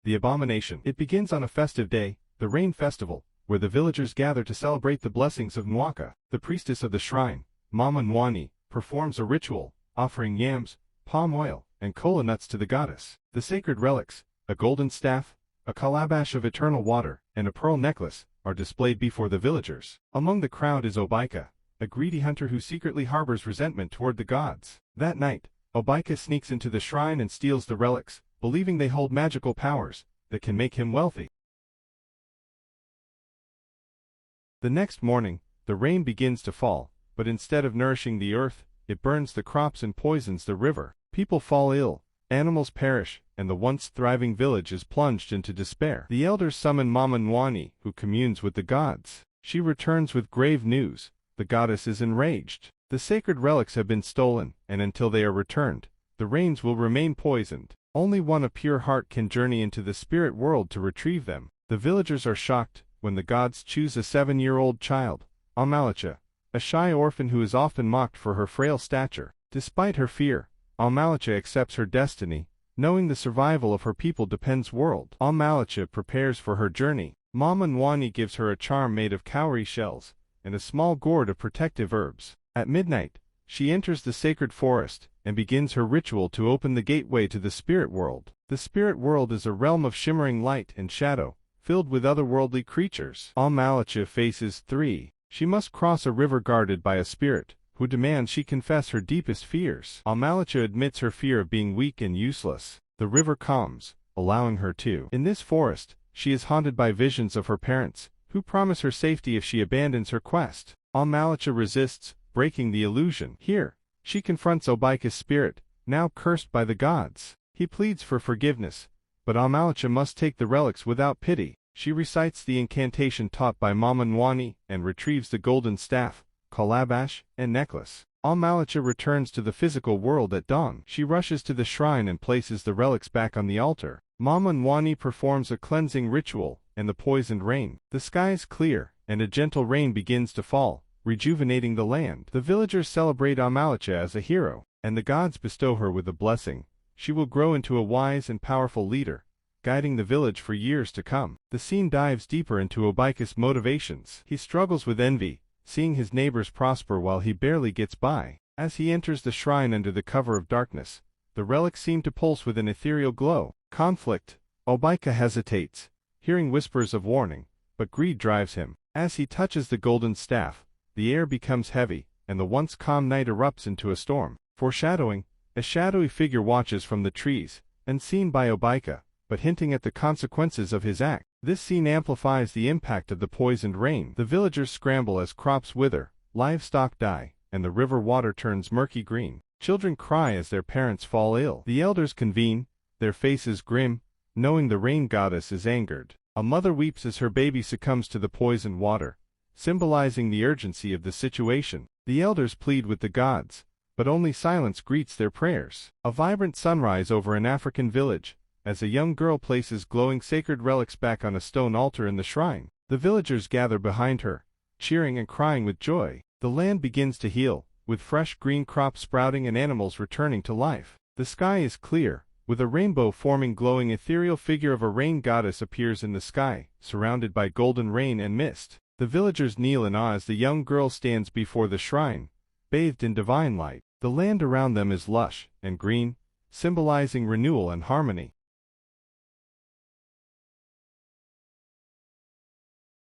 the abomination. It begins on a festive day, the Rain Festival, where the villagers gather to celebrate the blessings of Nwaka. The priestess of the shrine, Mama Nwani, performs a ritual, offering yams, palm oil, and kola nuts to the goddess. The sacred relics, a golden staff, a calabash of eternal water, and a pearl necklace, are displayed before the villagers. Among the crowd is Obaika, a greedy hunter who secretly harbors resentment toward the gods. That night, Obaika sneaks into the shrine and steals the relics, believing they hold magical powers that can make him wealthy. The next morning, the rain begins to fall, but instead of nourishing the earth, it burns the crops and poisons the river. People fall ill, animals perish, and the once thriving village is plunged into despair. The elders summon Mama Nwani, who communes with the gods. She returns with grave news. The goddess is enraged. The sacred relics have been stolen, and until they are returned, the rains will remain poisoned. Only one of pure heart can journey into the spirit world to retrieve them. The villagers are shocked when the gods choose a 7-year-old child, Amalacha, a shy orphan who is often mocked for her frail stature. Despite her fear, Amalacha accepts her destiny, knowing the survival of her people depends world. Amalacha prepares for her journey. Mama Nwani gives her a charm made of cowrie shells, and a small gourd of protective herbs. At midnight, she enters the sacred forest, and begins her ritual to open the gateway to the spirit world. The spirit world is a realm of shimmering light and shadow, filled with otherworldly creatures. Amalacha faces 3. She must cross a river guarded by a spirit, who demands she confess her deepest fears. Amalacha admits her fear of being weak and useless. The river calms, allowing her to. In this forest, she is haunted by visions of her parents, who promise her safety if she abandons her quest. Amalacha resists, breaking the illusion. Here, she confronts Obaika's spirit, now cursed by the gods. He pleads for forgiveness, but Amalacha must take the relics without pity. She recites the incantation taught by Mama Nwani and retrieves the golden staff, calabash, and necklace. Amalacha returns to the physical world at dawn. She rushes to the shrine and places the relics back on the altar. Mama Nwani performs a cleansing ritual, and the poisoned rain. The sky is clear, and a gentle rain begins to fall, rejuvenating the land. The villagers celebrate Amalacha as a hero, and the gods bestow her with a blessing. She will grow into a wise and powerful leader, guiding the village for years to come. The scene dives deeper into Obaika's motivations. He struggles with envy, seeing his neighbors prosper while he barely gets by. As he enters the shrine under the cover of darkness, the relics seem to pulse with an ethereal glow. Conflict. Obaika hesitates, hearing whispers of warning, but greed drives him. As he touches the golden staff, the air becomes heavy, and the once calm night erupts into a storm. Foreshadowing, a shadowy figure watches from the trees, unseen by Obaika, but hinting at the consequences of his act. This scene amplifies the impact of the poisoned rain. The villagers scramble as crops wither, livestock die, and the river water turns murky green. Children cry as their parents fall ill. The elders convene, their faces grim, knowing the rain goddess is angered. A mother weeps as her baby succumbs to the poisoned water, symbolizing the urgency of the situation. The elders plead with the gods, but only silence greets their prayers. A vibrant sunrise over an African village, as a young girl places glowing sacred relics back on a stone altar in the shrine. The villagers gather behind her, cheering and crying with joy. The land begins to heal, with fresh green crops sprouting and animals returning to life. The sky is clear, with a rainbow forming. Glowing ethereal figure of a rain goddess appears in the sky, surrounded by golden rain and mist. The villagers kneel in awe as the young girl stands before the shrine, bathed in divine light. The land around them is lush and green, symbolizing renewal and harmony.